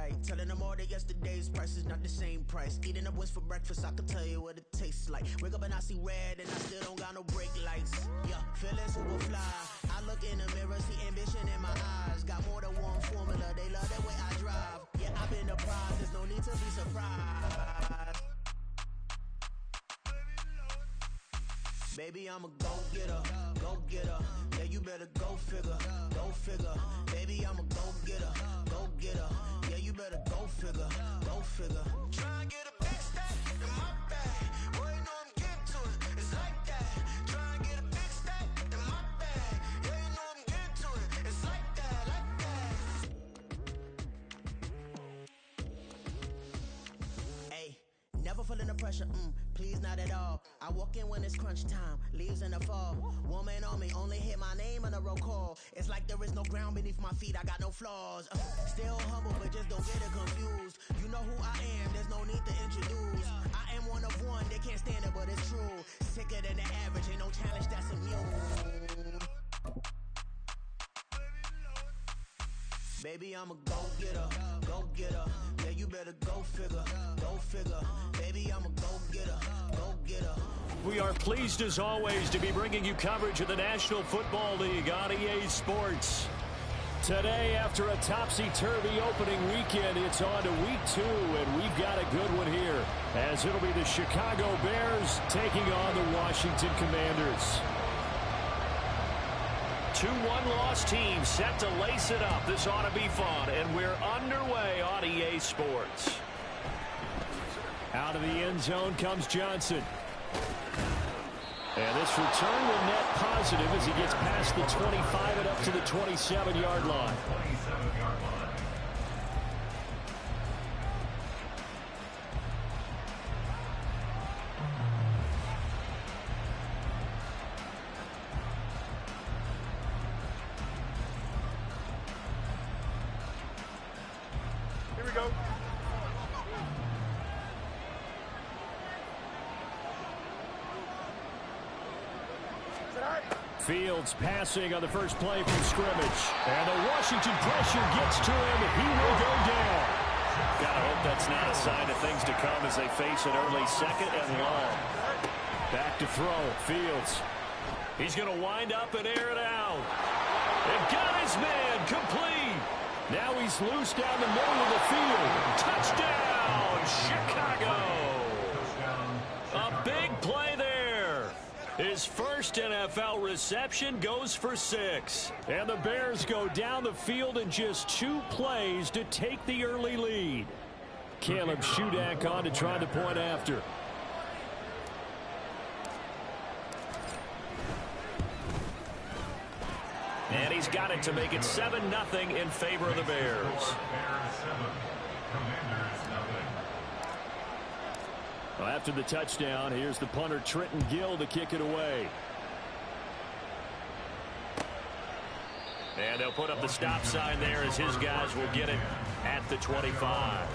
like. Telling them all that yesterday's price is not the same price. Eating up wings for breakfast, I can tell you what it tastes like. Wake up and I see red and I still don't got no brake lights. Yeah, feeling super fly. I look in the mirror, see ambition in my eyes. Got more than one formula, they love the way I drive. Yeah, I've been the prize, there's no need to be surprised. Baby, I'm a go-getter, go-getter. Yeah, you better go figure, go figure. Baby, I'm a go-getter, go-getter. Yeah, you better go figure, go figure. Try and get a big stack in my bag. Boy, you know I'm getting to it, it's like that. Try and get a big stack in my bag. Yeah, you know I'm getting to it, it's like that, like that. Hey, never feeling the pressure, please not at all. I walk in when it's crunch time, leaves in the fall. Woman on me, only hit my name on a roll call. It's like there is no ground beneath my feet, I got no flaws. Still humble, but just don't get it confused. You know who I am, there's no need to introduce. I am one of one, they can't stand it, but it's true. Sicker than the average, ain't no challenge that's immune. Baby, I'm a go-getter, go-getter. Yeah, you better go figure, go figure. Baby, I'm a go-getter, go-getter. We are pleased as always to be bringing you coverage of the National Football League on EA Sports. Today, after a topsy-turvy opening weekend, it's on to week 2, and we've got a good one here, as it'll be the Chicago Bears taking on the Washington Commanders. 2 one-loss teams set to lace it up. This ought to be fun, and we're underway on EA Sports. Out of the end zone comes Johnson. And this return will net positive as he gets past the 25 and up to the 27-yard line. Here we go. Fields passing on the first play from scrimmage. And the Washington pressure gets to him. He will go down. Gotta hope that's not a sign of things to come as they face an early second and long. Back to throw. Fields. He's going to wind up and air it out. And got his man complete. Now he's loose down the middle of the field. Touchdown, Chicago. A big play there. His first NFL reception goes for 6. And the Bears go down the field in just 2 plays to take the early lead. Caleb Shudak on to try the point after. And he's got it to make it 7-0 in favor of the Bears. Well, after the touchdown, here's the punter Trenton Gill to kick it away. And they'll put up the stop sign there as his guys will get it at the 25.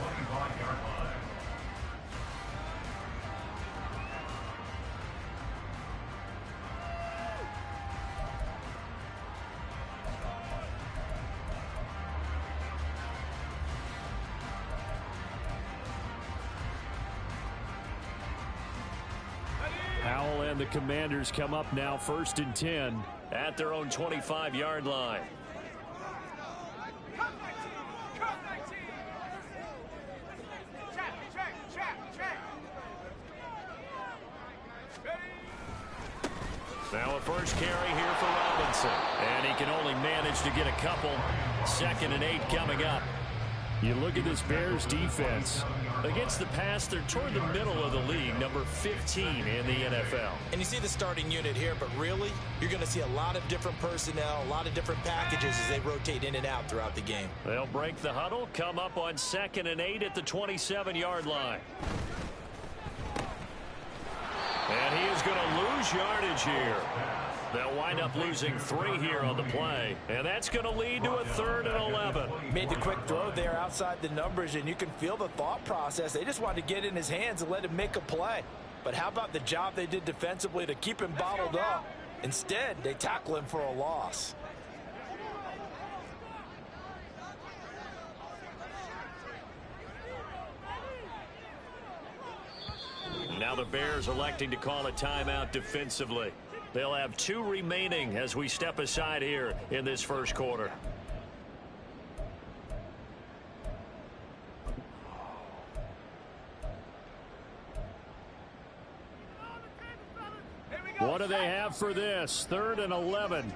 Howell and the Commanders come up now 1st and 10 at their own 25-yard line. Now a first carry here for Robinson. And he can only manage to get a couple. 2nd and 8 coming up. You look at this Bears defense. Against the pass, they're toward the middle of the league, number 15 in the NFL. And you see the starting unit here, but really, you're going to see a lot of different personnel, a lot of different packages as they rotate in and out throughout the game. They'll break the huddle, come up on 2nd and 8 at the 27-yard line. And he is going to lose yardage here. They'll wind up losing 3 here on the play, and that's going to lead to a 3rd and 11. Made the quick throw there outside the numbers, and you can feel the thought process. They just wanted to get in his hands and let him make a play. But how about the job they did defensively to keep him bottled up? Instead, they tackle him for a loss. Now the Bears electing to call a timeout defensively. They'll have 2 remaining as we step aside here in this first quarter. What do they have for this? 3rd and 11.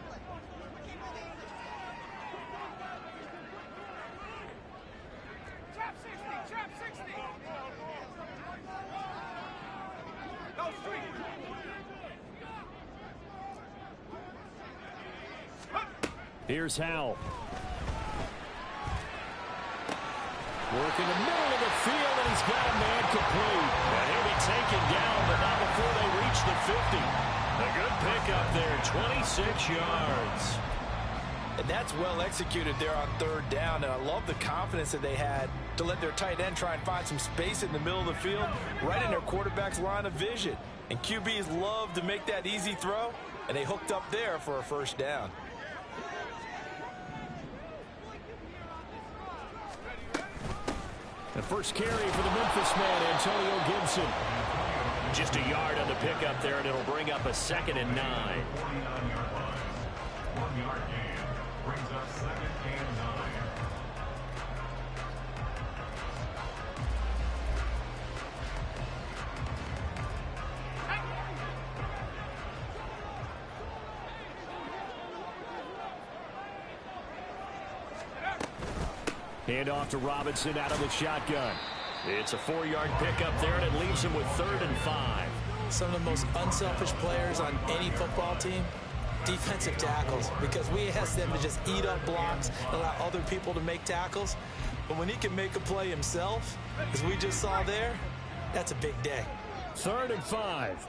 Here's Howell. Working the middle of the field, and he's got a man complete. And he'll be taken down, but not before they reach the 50. A good pickup there, 26 yards. And that's well executed there on 3rd down. And I love the confidence that they had to let their tight end try and find some space in the middle of the field, right in their quarterback's line of vision. And QBs love to make that easy throw, and they hooked up there for a 1st down. The first carry for the Memphis man, Antonio Gibson. Just a yard on the pickup there, and it'll bring up a 2nd and 9. 1-yard gain brings up 2nd and 9. Hand off to Robinson out of the shotgun. It's a 4-yard pickup there, and it leaves him with 3rd and 5. Some of the most unselfish players on any football team, defensive tackles, because we ask them to just eat up blocks and allow other people to make tackles. But when he can make a play himself, as we just saw there, that's a big day. 3rd and 5.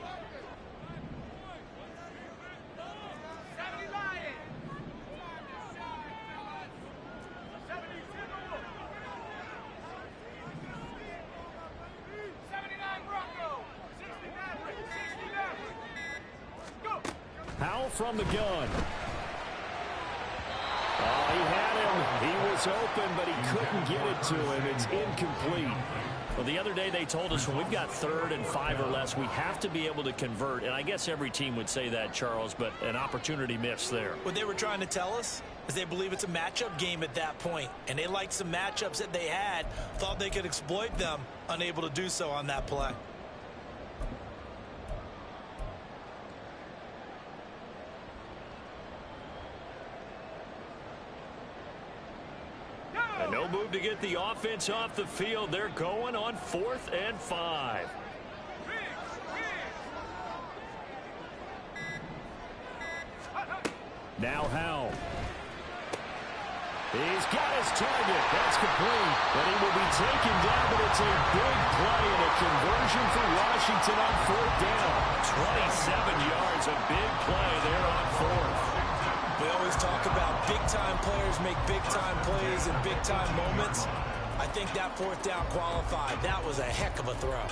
Howell from the gun. Oh, he had him. He was open, but he couldn't get it to him. It's incomplete. Well, the other day they told us when we've got 3rd and 5 or less, we have to be able to convert. And I guess every team would say that, Charles, but an opportunity missed there. What they were trying to tell us is they believe it's a matchup game at that point. And they liked some matchups that they had, thought they could exploit them, unable to do so on that play. And no move to get the offense off the field. They're going on 4th and 5. Now Howell. He's got his target. That's complete. And he will be taken down, but it's a big play and a conversion for Washington on 4th down. 27 yards, a big play there on 4th. We always talk about big-time players make big-time plays in big-time moments. I think that 4th down qualified. That was a heck of a throw.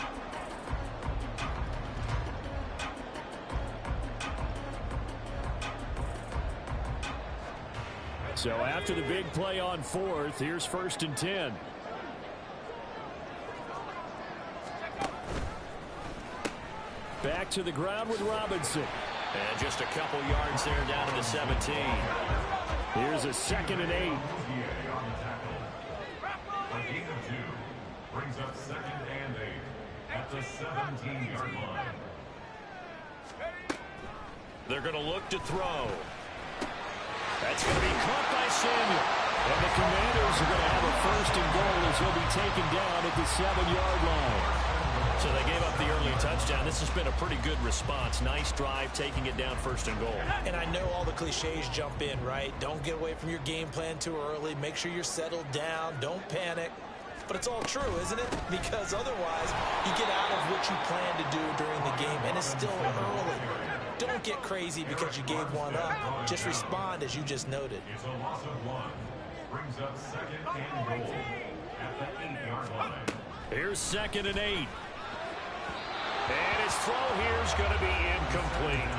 So after the big play on 4th, here's 1st and 10. Back to the ground with Robinson. And just a couple yards there down to the 17. Here's a 2nd and 8. A gain of 2 brings up 2nd and 8 at the 17-yard line. They're going to look to throw. That's going to be caught by Samuel. And the Commanders are going to have a 1st and goal as he'll be taken down at the 7-yard line. So they gave up the early touchdown. This has been a pretty good response. Nice drive, taking it down 1st and goal. And I know all the cliches jump in, right? Don't get away from your game plan too early. Make sure you're settled down. Don't panic. But it's all true, isn't it? Because otherwise, you get out of what you plan to do during the game, and it's still early. Don't get crazy because you gave one up. Just respond as you just noted. It's a loss of 1. Brings up 2nd and goal at the 8-yard line. Here's 2nd and 8. And his throw here is going to be incomplete.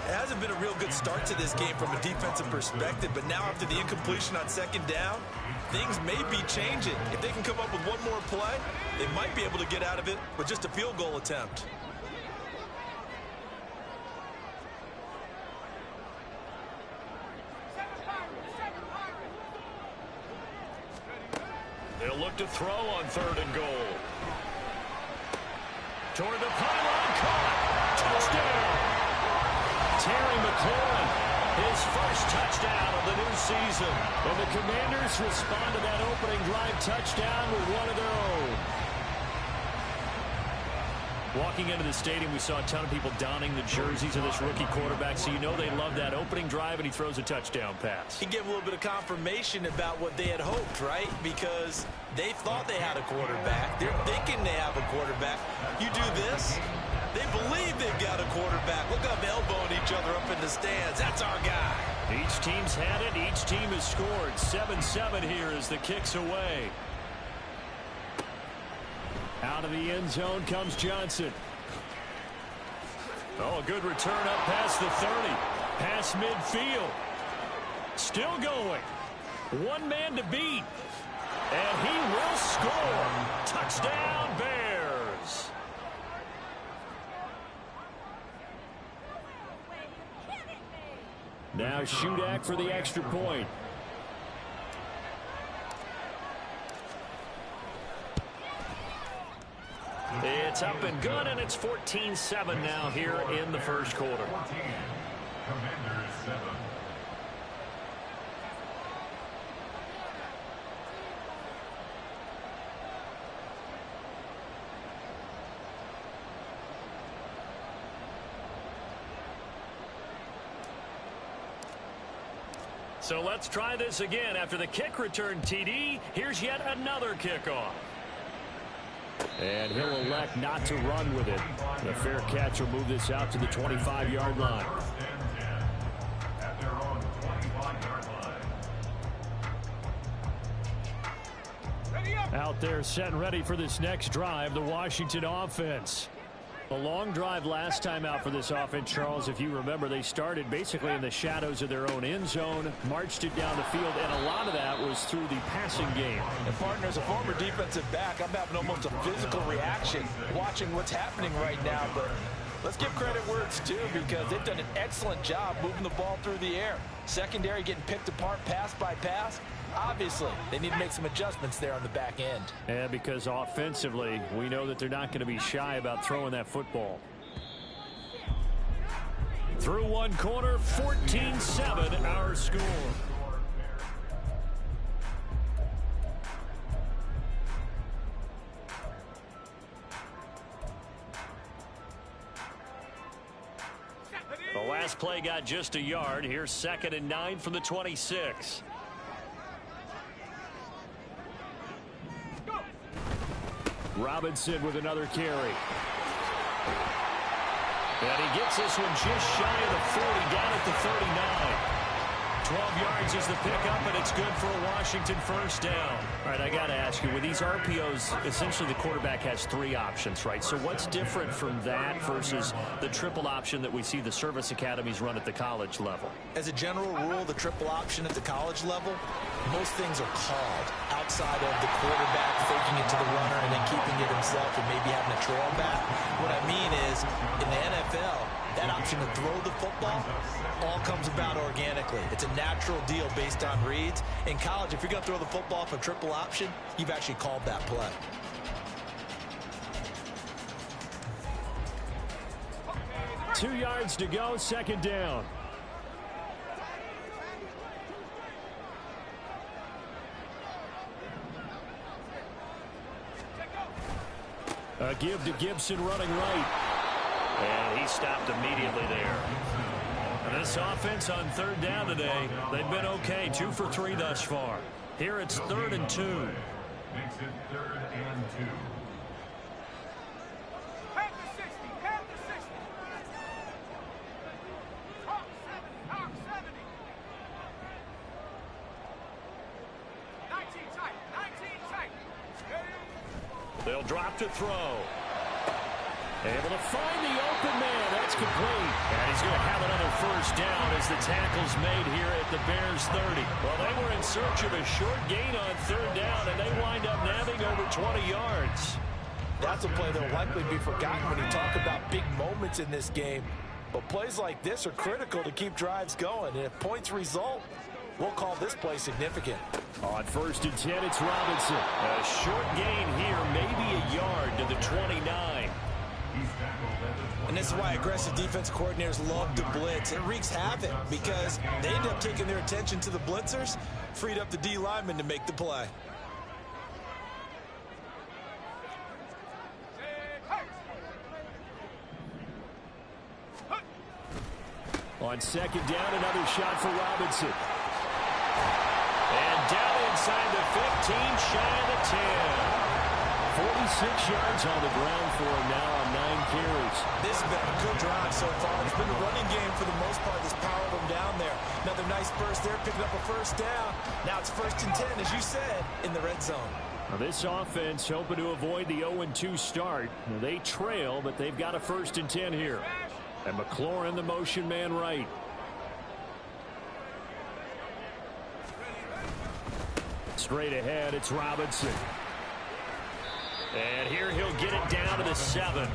It hasn't been a real good start to this game from a defensive perspective, but now after the incompletion on second down, things may be changing. If they can come up with one more play, they might be able to get out of it with just a field goal attempt. They'll look to throw on 3rd and goal. Toward the pylon, caught. Touchdown. Terry McLaurin, his first touchdown of the new season. And the Commanders respond to that opening drive touchdown with one of their own. Walking into the stadium, we saw a ton of people donning the jerseys of this rookie quarterback, so you know they love that opening drive, and he throws a touchdown pass. He gave a little bit of confirmation about what they had hoped, right? Because they thought they had a quarterback. They're thinking they have a quarterback. You do this, they believe they've got a quarterback. Look up, elbowing each other up in the stands. That's our guy. Each team's had it. Each team has scored. 7-7 here as the kick's away. Out of the end zone comes Johnson. Oh, a good return up past the 30. Past midfield. Still going. One man to beat. And he will score. Touchdown, Bears. Now Shudak for the extra point. It's up and good, and it's 14-7 now here in the first quarter. 14, Commanders 7. So let's try this again. After the kick return TD, here's yet another kickoff. And he'll elect not to run with it. The fair catch will move this out to the 25-yard line. First and 10 at their own 25-yard line. Out there set and ready for this next drive, the Washington offense. A long drive last time out for this offense, Charles. If you remember, they started basically in the shadows of their own end zone, marched it down the field, and a lot of that was through the passing game. And partner, as a former defensive back, I'm having almost a physical reaction watching what's happening right now. But let's give credit where it's due, because they've done an excellent job moving the ball through the air. Secondary getting picked apart pass by pass. Obviously, they need to make some adjustments there on the back end. Yeah, because offensively, we know that they're not going to be shy about throwing that football. Through one quarter, 14-7 our score. The last play got just a yard. Here's 2nd and 9 from the 26. Robinson with another carry. And he gets this one just shy of the 40, down at the 39. 12 yards is the pickup, and it's good for a Washington first down. All right, I got to ask you, with these RPOs, essentially the quarterback has 3 options, right? So what's different from that versus the triple option that we see the service academies run at the college level? As a general rule, the triple option at the college level, most things are called outside of the quarterback faking it to the runner and then keeping it himself and maybe having a trail back. What I mean is, in the NFL, that option to throw the football all comes about organically. It's a natural deal based on reads. In college, if you're going to throw the football for triple option, you've actually called that play. Two yards to go, 2nd down. A give to Gibson running right. And he stopped immediately there. And this offense on 3rd down today, they've been okay. 2 for 3 thus far. Here it's 3rd and 2. Makes it 3rd and 2. Head to 60, head to 60. Top 70. 19 tight, 19 tight. They'll drop to throw. Able to find the open man. That's complete. And he's going to have another first down as the tackle's made here at the Bears 30. Well, they were in search of a short gain on third down, and they wind up nabbing over 20 yards. That's a play that will likely be forgotten when you talk about big moments in this game. But plays like this are critical to keep drives going. And if points result, we'll call this play significant. On 1st and 10, it's Robinson. A short gain here, maybe a yard to the 29. And this is why aggressive defense coordinators love to blitz. It wreaks havoc because they end up taking their attention to the blitzers, freed up the D lineman to make the play. On 2nd down, another shot for Robinson. And down inside the 15, shy of the 10. 46 yards on the ground for him now on 9 carries. This has been a good drive so far. It's been a running game for the most part that's powered them down there. Another nice burst there, picking up a first down. Now it's 1st and 10, as you said, in the red zone. Now this offense hoping to avoid the 0-2 start. Now they trail, but they've got a 1st and 10 here. And McLaurin, the motion man right. Straight ahead, it's Robinson. And here he'll get it down to the 7.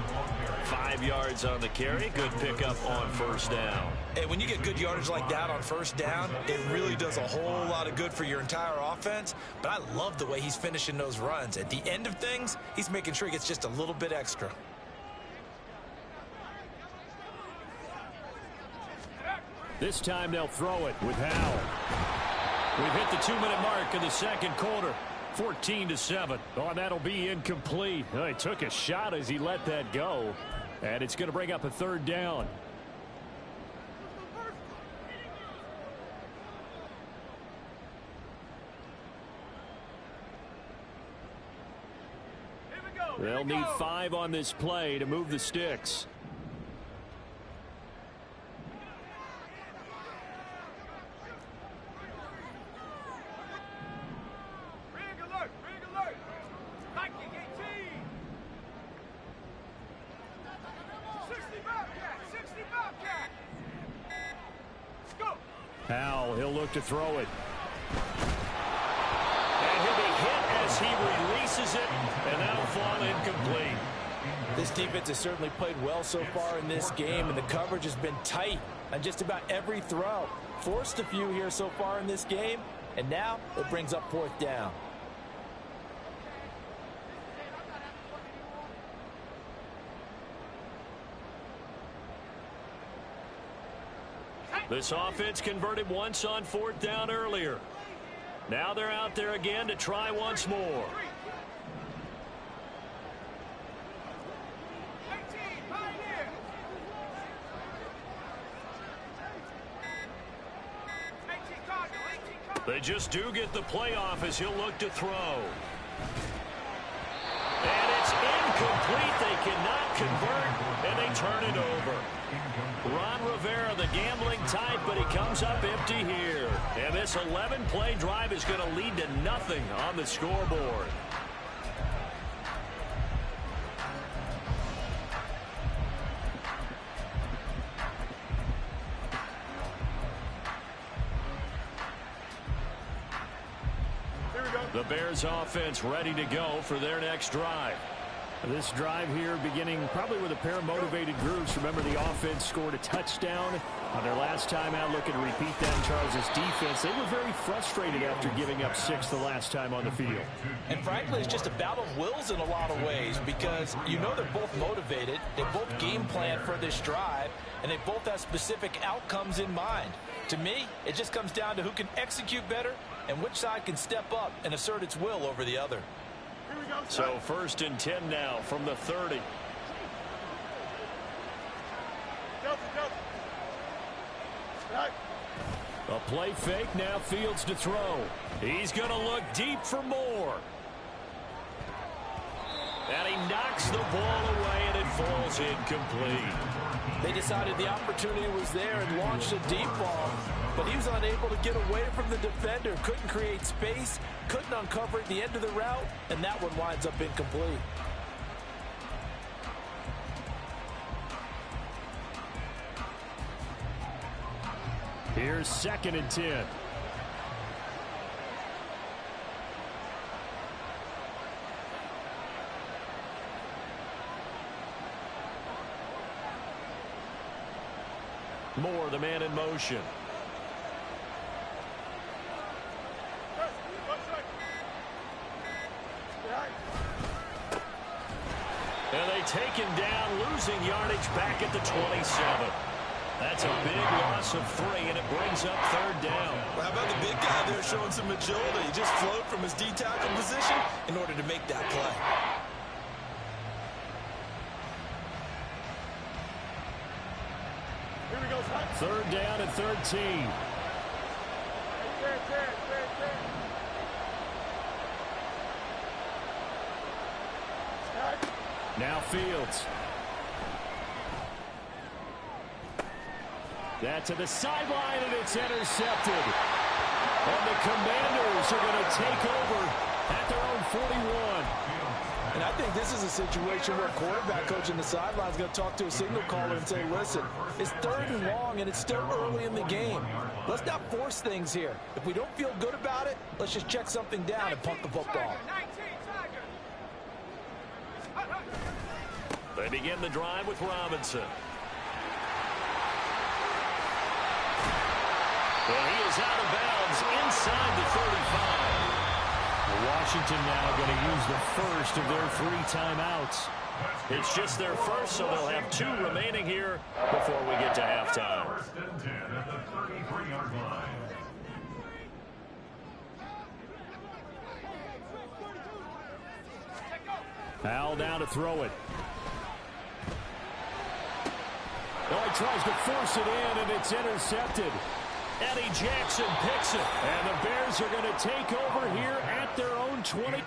5 yards on the carry. Good pickup on 1st down. Hey, when you get good yardage like that on 1st down, it really does a whole lot of good for your entire offense. But I love the way he's finishing those runs. At the end of things, he's making sure he gets just a little bit extra. This time they'll throw it with Howell. We've hit the 2-minute mark in the 2nd quarter. 14-7. Oh, and that'll be incomplete. Oh, he took a shot as he let that go. And it's going to bring up a 3rd down. They'll need 5 on this play to move the sticks. Howell, he'll look to throw it. And he'll be hit as he releases it, and that'll fall incomplete. This defense has certainly played well so far in this game, and the coverage has been tight on just about every throw. Forced a few here so far in this game, and now it brings up 4th down. This offense converted once on 4th down earlier. Now they're out there again to try once more. They just do get the playoff as he'll look to throw. And it's incomplete. They cannot convert, and they turn it over. Ron Rivera, the gambling type, but he comes up empty here. And this 11-play drive is going to lead to nothing on the scoreboard. The Bears offense ready to go for their next drive. This drive here beginning probably with a pair of motivated groups. Remember, the offense scored a touchdown on their last time out. Looking to repeat that in Charles' defense. They were very frustrated after giving up 6 the last time on the field. And frankly, it's just a battle of wills in a lot of ways because you know they're both motivated. They both game plan for this drive, and they both have specific outcomes in mind. To me, it just comes down to who can execute better and which side can step up and assert its will over the other. So 1st and 10 now from the 30. A play fake, now Fields to throw. He's going to look deep for more. And he knocks the ball away, and it falls incomplete. They decided the opportunity was there and launched a deep ball, but he was unable to get away from the defender, couldn't create space, couldn't uncover at the end of the route, and that one winds up incomplete. Here's 2nd and 10. Moore, the man in motion. And they take him down, losing yardage back at the 27. That's a big loss of 3, and it brings up 3rd down. Well, how about the big guy there showing some agility? He just flowed from his D-tackle position in order to make that play. Here we go, son. 3rd down and 13. Now Fields. That to the sideline, and it's intercepted. And the Commanders are going to take over at their own 41. And I think this is a situation where quarterback coach in the sideline is going to talk to a signal caller and say, listen, it's 3rd and long, and it's still early in the game. Let's not force things here. If we don't feel good about it, let's just check something down and punt the football. They begin the drive with Robinson. Well, he is out of bounds inside the 35. Washington now going to use the first of their 3 timeouts. It's just their first, so they'll have 2 remaining here before we get to halftime. 1st and 10 at the 33-yard line. Powell down to throw it. Oh, he tries to force it in, and it's intercepted. Eddie Jackson picks it, and the Bears are going to take over here at their own 20.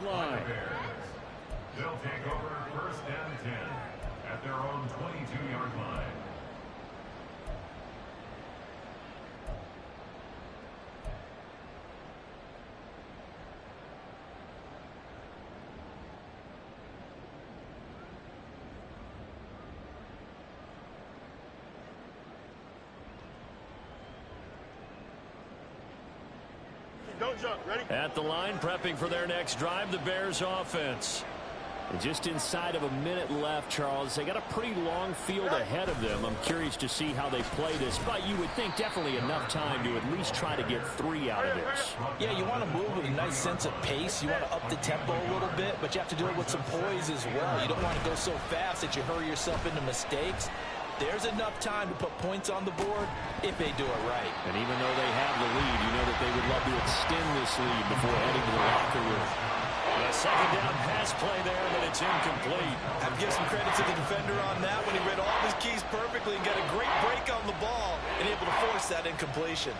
line. They'll take over 1st and 10 at their own 22-yard line. Don't jump. Ready? At the line, prepping for their next drive, the Bears offense. And just inside of a minute left, Charles. They got a pretty long field ahead of them. I'm curious to see how they play this, but you would think definitely enough time to at least try to get 3 out of this. Yeah, you want to move with a nice sense of pace. You want to up the tempo a little bit, but you have to do it with some poise as well. You don't want to go so fast that you hurry yourself into mistakes. There's enough time to put points on the board if they do it right. And even though they have the lead, you know that they would love to extend this lead before heading to the locker room. A second down pass play there, but it's incomplete. I'd give some credit to the defender on that when he read all of his keys perfectly and got a great break on the ball and able to force that incompletion.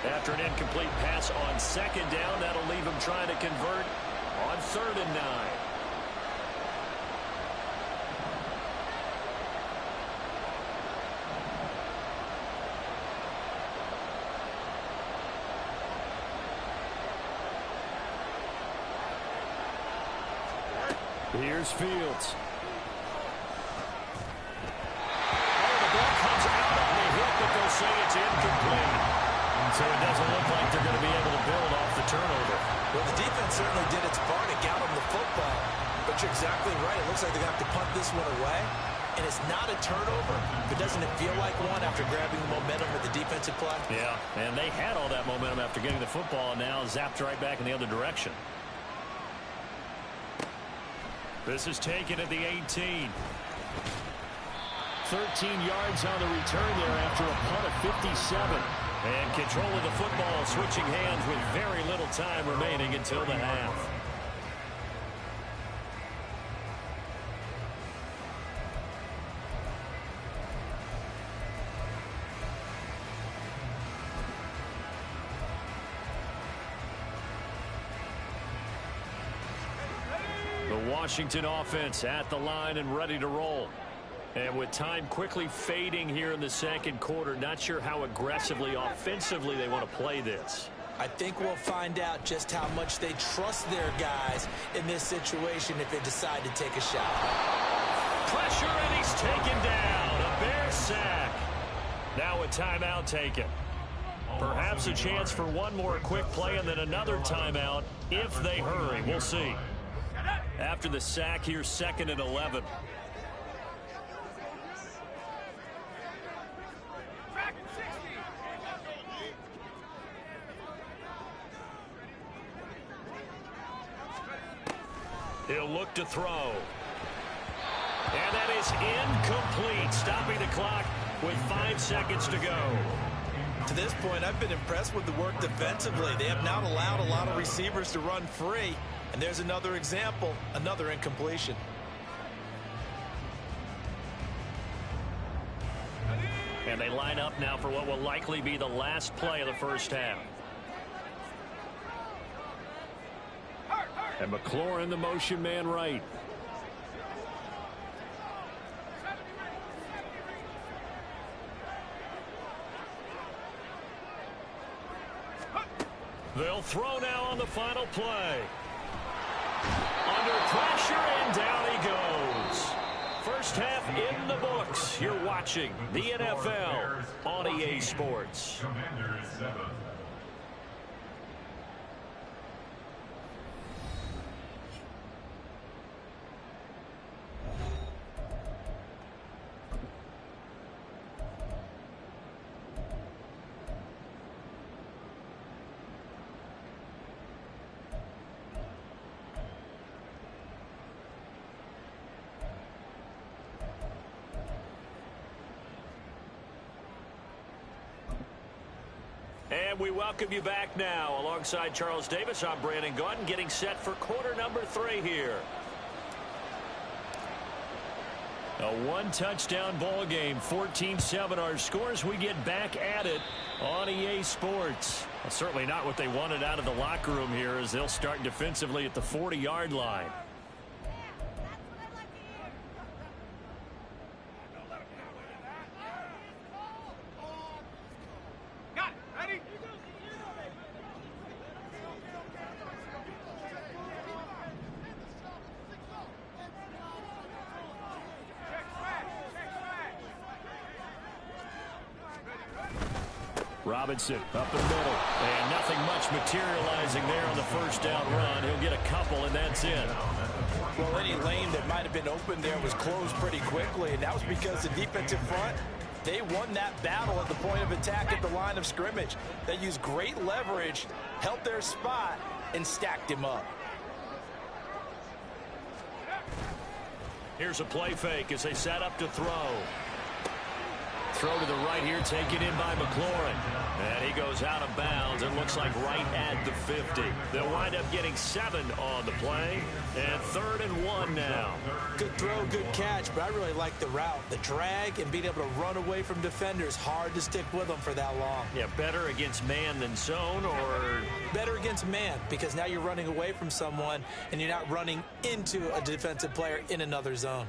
After an incomplete pass on second down, that'll leave him trying to convert on 3rd and 9. Here's Fields. The ball comes out on the hit, but they'll say it's incomplete. So it doesn't look like they're going to be able to build off the turnover. Well, the defense certainly did its part. It got them the football. But you're exactly right. It looks like they're going to have to punt this one away. And it's not a turnover, but doesn't it feel like one after grabbing the momentum with the defensive play? Yeah, and they had all that momentum after getting the football, and now zapped right back in the other direction. This is taken at the 18. 13 yards on the return there after a punt of 57. And control of the football, switching hands with very little time remaining until the half. The Washington offense at the line and ready to roll. And with time quickly fading here in the second quarter, not sure how aggressively, offensively they want to play this. I think we'll find out just how much they trust their guys in this situation if they decide to take a shot. Pressure, and he's taken down. A Bear sack. Now a timeout taken. Perhaps a chance for one more quick play and then another timeout if they hurry. We'll see. After the sack, here's 2nd and 11. He'll look to throw. And that is incomplete, stopping the clock with 5 seconds to go. To this point, I've been impressed with the work defensively. They have not allowed a lot of receivers to run free. And there's another example, another incompletion. And they line up now for what will likely be the last play of the first half. And McLaurin, the motion man right. They'll throw now on the final play. Under pressure, and down he goes. First half in the books. You're watching the NFL on EA Sports. Commanders 7. And we welcome you back now. Alongside Charles Davis, I'm Brandon Gaudin, getting set for quarter number 3 here. A one-touchdown ball game, 14-7 our scores. We get back at it on EA Sports. Well, certainly not what they wanted out of the locker room here, as they'll start defensively at the 40-yard line. Got it. Ready? Robinson up the middle, and nothing much materializing there on the first down run. He'll get a couple, and that's it. Well, any lane that might have been open there was closed pretty quickly, and that was because the defensive front, they won that battle at the point of attack at the line of scrimmage. They used great leverage, held their spot, and stacked him up. Here's a play fake as they set up to throw. Throw to the right here, taken in by McLaurin. And he goes out of bounds. It looks like right at the 50. They'll wind up getting 7 on the play. And 3rd and 1 now. Good throw, good catch, but I really like the route. The drag and being able to run away from defenders. Hard to stick with them for that long. Yeah, better against man than zone, or? Better against man, because now you're running away from someone and you're not running into a defensive player in another zone.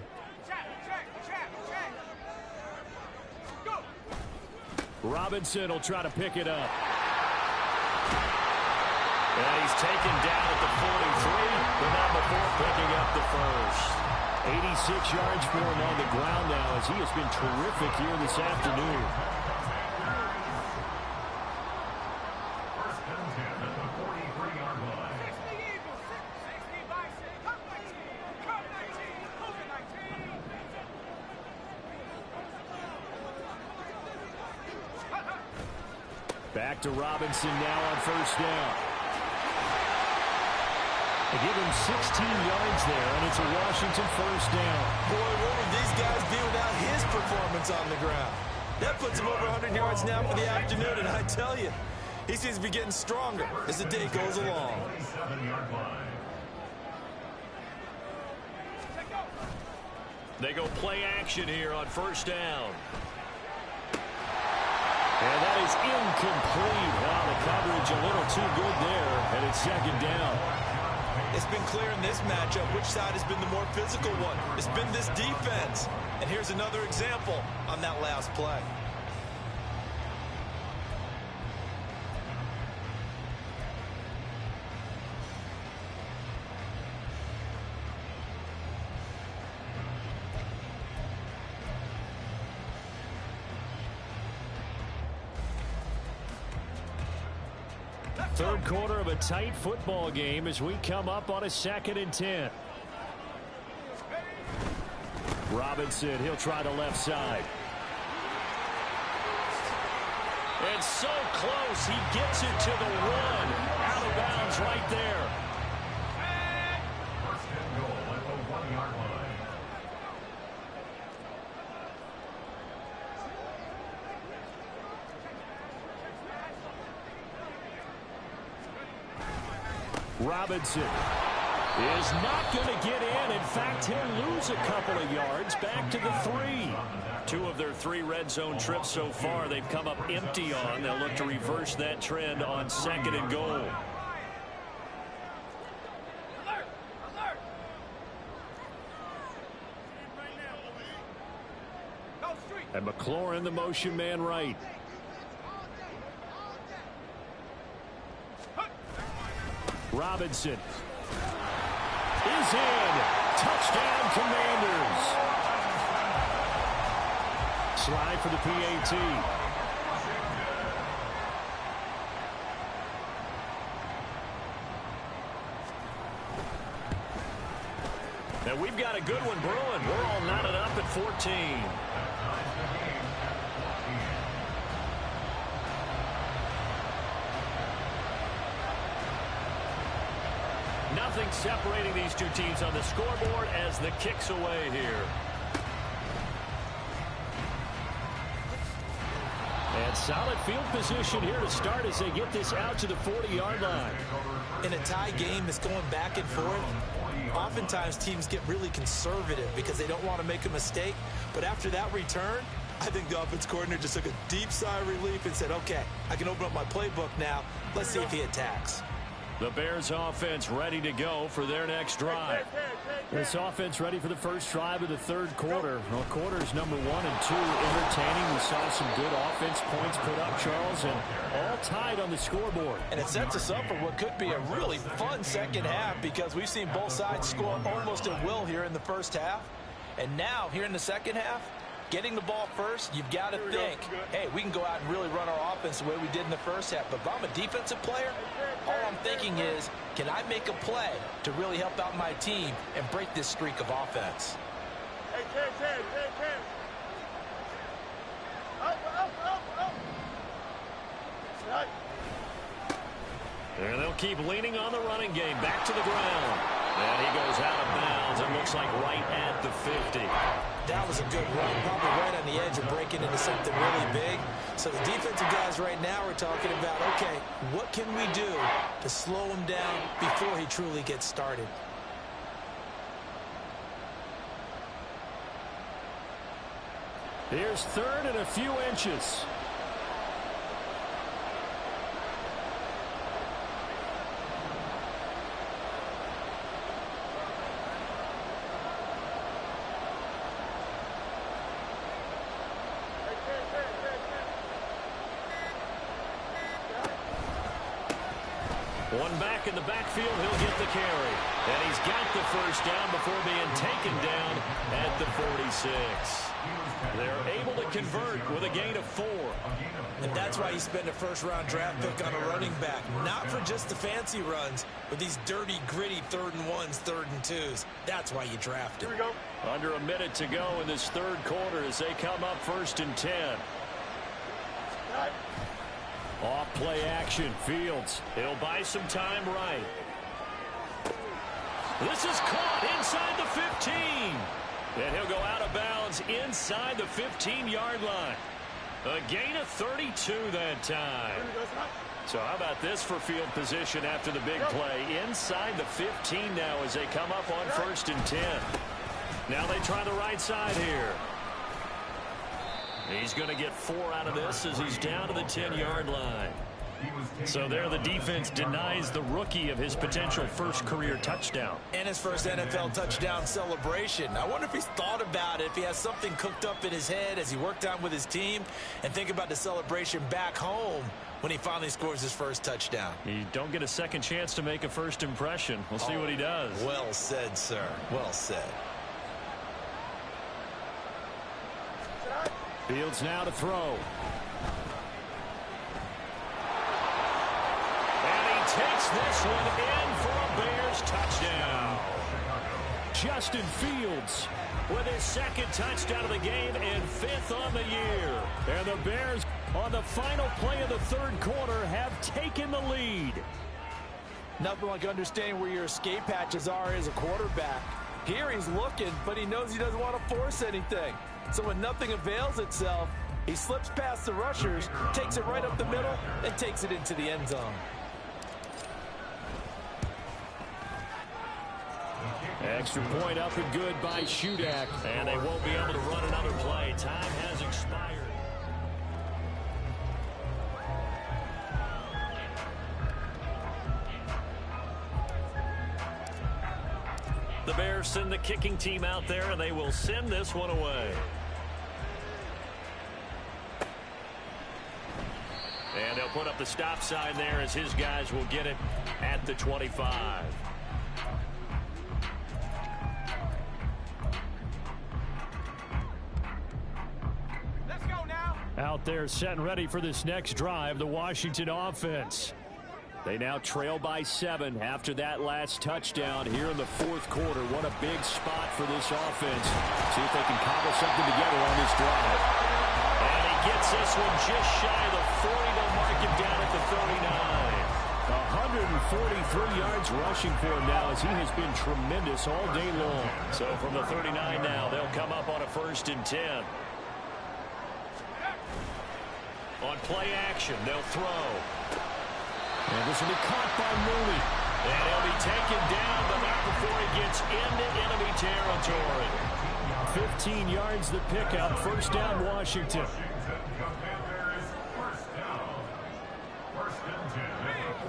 Robinson will try to pick it up. And he's taken down at the 43, but not before picking up the first. 86 yards for him on the ground now, as he has been terrific here this afternoon. First and 10 at the 43-yard line. 60 Eagles, 60 Bison, come 19, come 19, move it 19. Back to Robinson now on first down. They give him 16 yards there, and it's a Washington first down. Boy, what would these guys be without his performance on the ground? That puts him over 100 yards now for the afternoon, and I tell you, he seems to be getting stronger as the day goes along. 27-yard line. They go play action here on first down. And that is incomplete. Wow, the coverage a little too good there, and it's 2nd down. It's been clear in this matchup which side has been the more physical one. It's been this defense. And here's another example on that last play. Third quarter of a tight football game as we come up on a 2nd and 10. Robinson, he'll try the left side. And so close, he gets it to the 1. Out of bounds right there. First and goal at the 1-yard line. Robinson is not going to get in. In fact, he'll lose a couple of yards back to the 3. 2 of their 3 red zone trips so far they've come up empty on. They'll look to reverse that trend on 2nd and goal. And McLaurin, the motion man right. Robinson is in. Touchdown, Commanders. Slide for the PAT. Now we've got a good one brewing. We're all knotted up at 14. Nothing separating these two teams on the scoreboard as the kick's away here. And solid field position here to start as they get this out to the 40-yard line. In a tie game that's going back and forth, oftentimes teams get really conservative because they don't want to make a mistake. But after that return, I think the offense coordinator just took a deep sigh of relief and said, okay, I can open up my playbook now. Let's see if he attacks. The Bears offense ready to go for their next drive. This offense ready for the first drive of the third quarter. Well, quarters number 1 and 2 entertaining. We saw some good offense points put up, Charles, and all tied on the scoreboard. And it sets us up for what could be a really fun second half because we've seen both sides score almost at will here in the first half. And now, here in the second half, getting the ball first, you've got to think, hey, we can go out and really run our offense the way we did in the first half. But if I'm a defensive player, all I'm thinking is, can I make a play to really help out my team and break this streak of offense? Hey, Ken. Up. Right. And they'll keep leaning on the running game. Back to the ground. And he goes out of bounds. It looks like right at the 50. That was a good run, probably right on the edge of breaking into something really big. So the defensive guys right now are talking about, okay, what can we do to slow him down before he truly gets started? Here's third and a few inches. One back in the backfield, he'll get the carry. And he's got the first down before being taken down at the 46. They're able to convert with a gain of 4. And that's why you spend a first-round draft pick on a running back. Not for just the fancy runs, but these dirty, gritty 3rd and 1s, 3rd and 2s. That's why you draft him. Here we go. Under a minute to go in this third quarter as they come up 1st and 10. Right. Off play action. Fields. He'll buy some time right. This is caught inside the 15. And he'll go out of bounds inside the 15-yard line. A gain of 32 that time. So how about this for field position after the big play? Inside the 15 now as they come up on 1st and 10. Now they try the right side here. He's going to get 4 out of this as he's down to the 10-yard line. So there the defense denies the rookie of his potential first career touchdown. And his first NFL touchdown celebration. I wonder if he's thought about it, if he has something cooked up in his head as he worked on with his team, and think about the celebration back home when he finally scores his first touchdown. You don't get a second chance to make a first impression. We'll see what he does. Well said, sir. Well said. Fields now to throw. And he takes this one in for a Bears touchdown. Justin Fields with his 2nd touchdown of the game and 5th on the year. And the Bears on the final play of the third quarter have taken the lead. Nothing like understanding where your escape hatches are as a quarterback. Here he's looking, but he knows he doesn't want to force anything. So when nothing avails itself, he slips past the rushers, takes it right up the middle, and takes it into the end zone. Extra point up and good by Shudak. And they won't be able to run another play. Time has expired. The Bears send the kicking team out there, and they will send this one away. And they'll put up the stop sign there as his guys will get it at the 25. Let's go now. Out there set and ready for this next drive, the Washington offense. They now trail by 7 after that last touchdown here in the fourth quarter. What a big spot for this offense. See if they can cobble something together on this drive. And he gets this one just shy of the 40. They'll mark him down at the 39. 143 yards rushing for him now as he has been tremendous all day long. So from the 39 now, they'll come up on a 1st and 10. On play action, they'll throw. And this will be caught by Mooney. And he'll be taken down, but not before he gets into enemy territory. 15 yards the pickup. First down, Washington.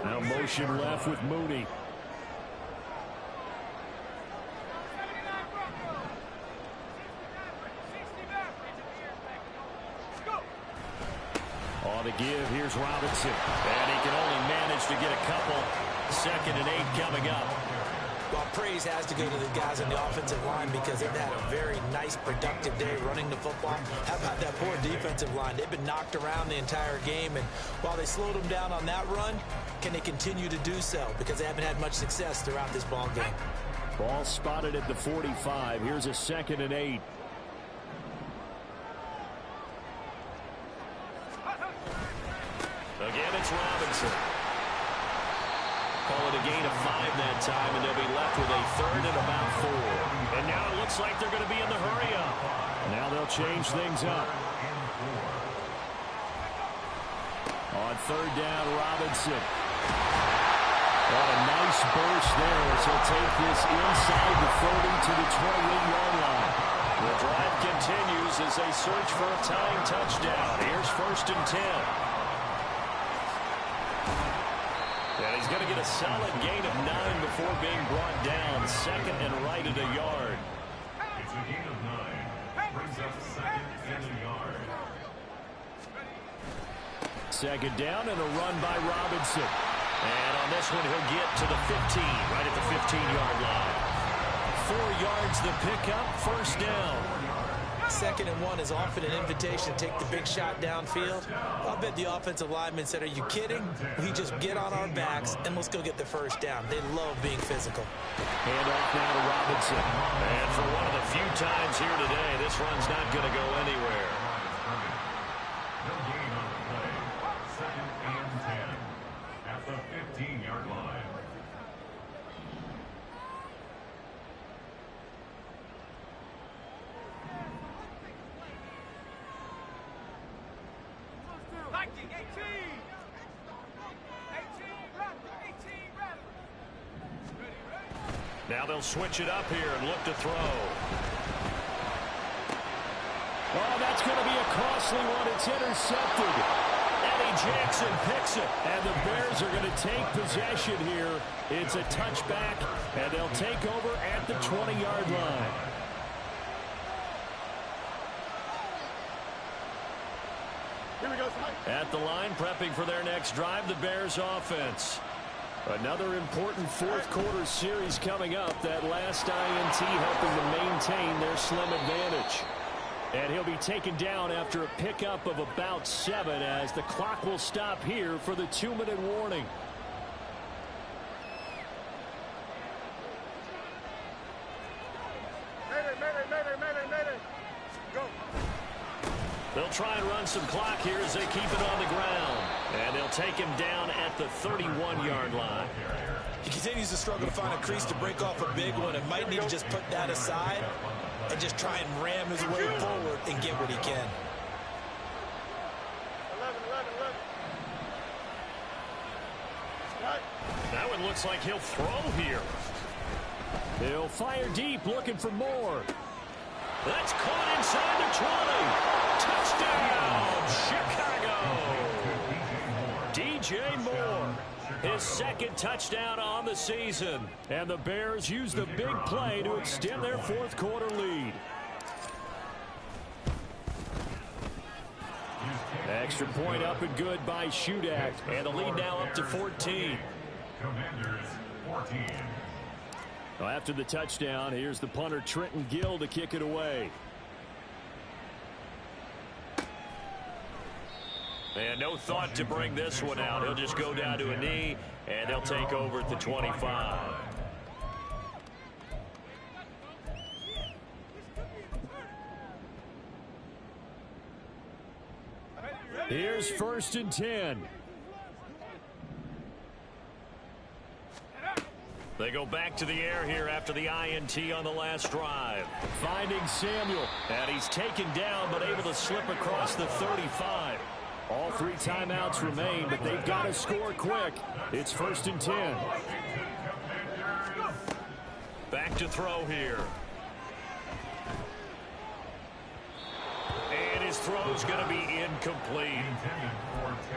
Now motion left with Mooney. On the give, here's Robinson. And he can only manage to get a couple. 2nd and 8 coming up. Well, praise has to go to the guys on the offensive line because they've had a very nice, productive day running the football. How about that poor defensive line? They've been knocked around the entire game, and while they slowed them down on that run, can they continue to do so? Because they haven't had much success throughout this ball game. Ball spotted at the 45. Here's a 2nd and 8. Again, it's Robinson. Call it a gain of 5 that time, and they'll be left with a 3rd and about 4. And now it looks like they're going to be in the hurry-up. Now they'll change things up. On 3rd down, Robinson. What a nice burst there as he'll take this inside the 30 to the 28-yard line. The drive continues as they search for a tying touchdown. Here's 1st and 10. And he's going to get a solid gain of 9 before being brought down. 2nd and right at a yard. It's a gain of 9. Brings up 2nd and a yard. 2nd down and a run by Robinson. And on this one, he'll get to the 15, right at the 15-yard line. 4 yards the pickup, 1st down. 2nd and 1 is often an invitation to take the big shot downfield. I'll bet the offensive lineman said, are you kidding? We just get on our backs and let's go get the 1st down. They love being physical. Hand off now to Robinson. And for one of the few times here today, this run's not going to go anywhere. No gain on the play. 2nd and 10 at the 15-yard line. Now they'll switch it up here and look to throw. Oh, that's going to be a costly one. It's intercepted. Eddie Jackson picks it. And the Bears are going to take possession here. It's a touchback, and they'll take over at the 20-yard line. Here we go, At the line, prepping for their next drive, the Bears offense. Another important fourth-quarter series coming up. That last INT helping to maintain their slim advantage. And he'll be taken down after a pickup of about 7 as the clock will stop here for the 2-minute warning. Mayday. Go. They'll try and run some clock here as they keep it on the ground. And they'll take him down at the 31-yard line. He continues to struggle to find a crease to break off a big one and might need to just put that aside and just try and ram his way forward and get what he can. 11. That one looks like he'll throw here. He'll fire deep, looking for more. That's caught inside the 20. Touchdown, Chicago. DJ Moore, his 2nd touchdown on the season. And the Bears use the big play to extend their fourth-quarter lead. Extra point up and good by Shudak. And the lead now up to 14. Commanders 14. Well, after the touchdown, here's the punter Trenton Gill to kick it away. And no thought to bring this one out. He'll just go down to a knee, and they'll take over at the 25. Here's 1st and 10. They go back to the air here after the INT on the last drive. Finding Samuel. And he's taken down but able to slip across the 35. All 3 timeouts remain, but they've got to score quick. It's 1st and 10. Back to throw here. His throw's going to be incomplete.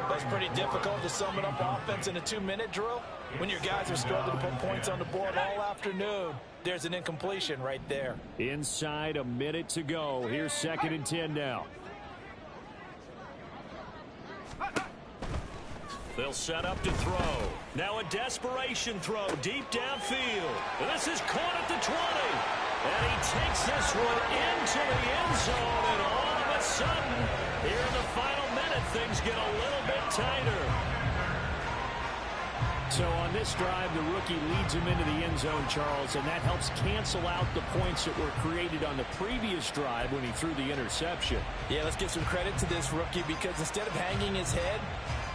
That's pretty difficult to sum it up offense in a 2-minute drill. When your guys are struggling to put points on the board all afternoon, there's an incompletion right there. Inside a minute to go. Here's 2nd and 10 now. They'll set up to throw. Now a desperation throw deep downfield. This is caught at the 20. And he takes this one into the end zone. And all of a sudden, here in the final minute, things get a little bit tighter. So on this drive, the rookie leads him into the end zone, Charles, and that helps cancel out the points that were created on the previous drive when he threw the interception. Yeah, let's give some credit to this rookie because instead of hanging his head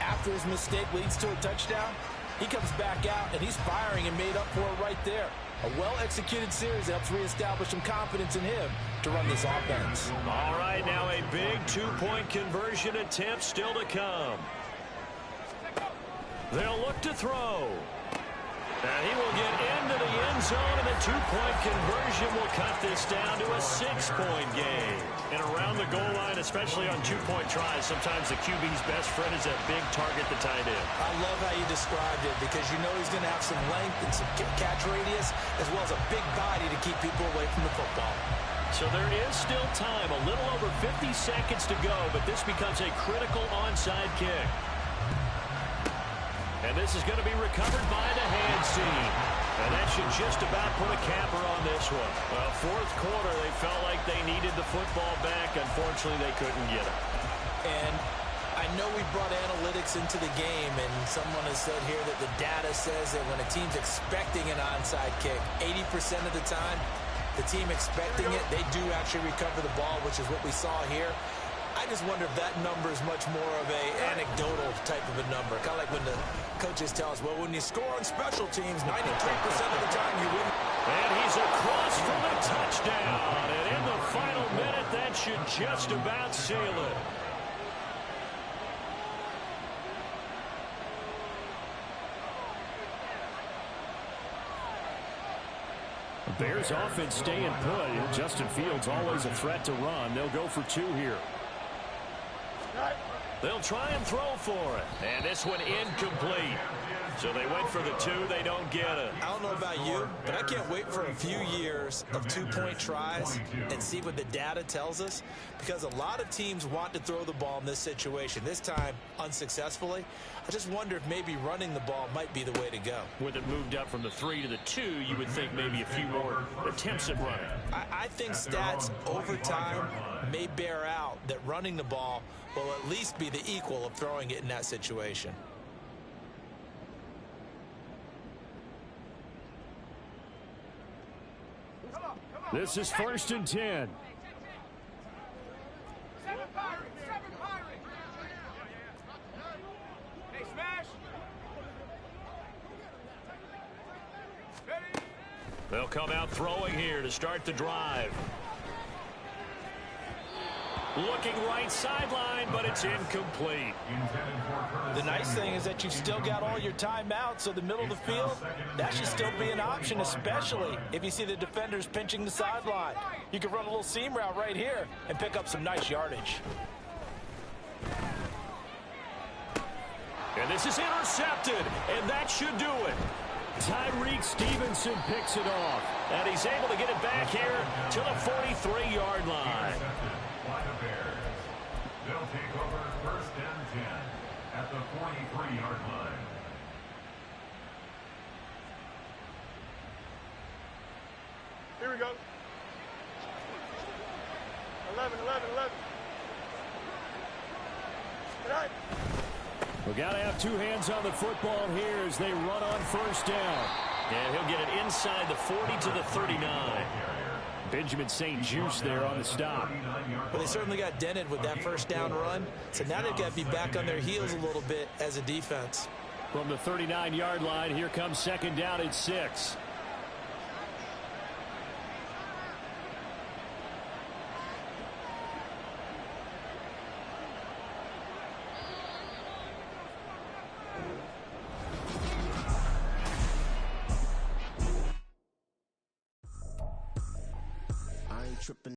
after his mistake leads to a touchdown, he comes back out and he's firing and made up for it right there. A well-executed series helps reestablish some confidence in him to run this offense. All right, now a big 2-point conversion attempt still to come. They'll look to throw. And he will get into the end zone, and the 2-point conversion will cut this down to a 6-point game. And around the goal line, especially on 2-point tries, sometimes the QB's best friend is that big target, the tight end. I love how you described it because you know he's going to have some length and some catch radius as well as a big body to keep people away from the football. So there is still time, a little over 50 seconds to go, but this becomes a critical onside kick. And this is going to be recovered by the hands team. And that should just about put a capper on this one. Well, 4th quarter, they felt like they needed the football back. Unfortunately, they couldn't get it. And I know we brought analytics into the game, and someone has said here that the data says that when a team's expecting an onside kick, 80% of the time, the team expecting it, they do actually recover the ball, which is what we saw here. I just wonder if that number is much more of a anecdotal type of a number. Kind of like when the coaches tell us, well, when you score on special teams, 93% of the time you win. And he's across for the touchdown. And in the final minute, that should just about seal it. The Bears offense staying put. Justin Fields always a threat to run. They'll go for 2 here. They'll try and throw for it. And this one incomplete. So they went for the 2. They don't get it. I don't know about you, but I can't wait for a few years of 2-point tries and see what the data tells us. Because a lot of teams want to throw the ball in this situation. This time, unsuccessfully. I just wonder if maybe running the ball might be the way to go. With it moved up from the 3 to the 2, you would think maybe a few more attempts at running. I think stats over time may bear out that running the ball will at least be the equal of throwing it in that situation. This is 1st and 10. 7 Pirates! 7 Pirates! Hey, smash! Ready? They'll come out throwing here to start the drive. Looking right sideline, but it's incomplete. The nice thing is that you've still got all your timeouts, so the middle of the field, that should still be an option, especially if you see the defenders pinching the sideline. You can run a little seam route right here and pick up some nice yardage. And this is intercepted, and that should do it. Tyreek Stevenson picks it off, and he's able to get it back here to the 43-yard line. They'll take over 1st and 10 at the 43-yard line. Here we go. 11. Tonight. We got to have 2 hands on the football here as they run on 1st down. And he'll get it inside the 40 to the 39. Benjamin St. Juste there on the stop. Well, they certainly got dented with that 1st down run. So now they've got to be back on their heels a little bit as a defense. From the 39-yard line, here comes 2nd down and 6. I ain't tripping.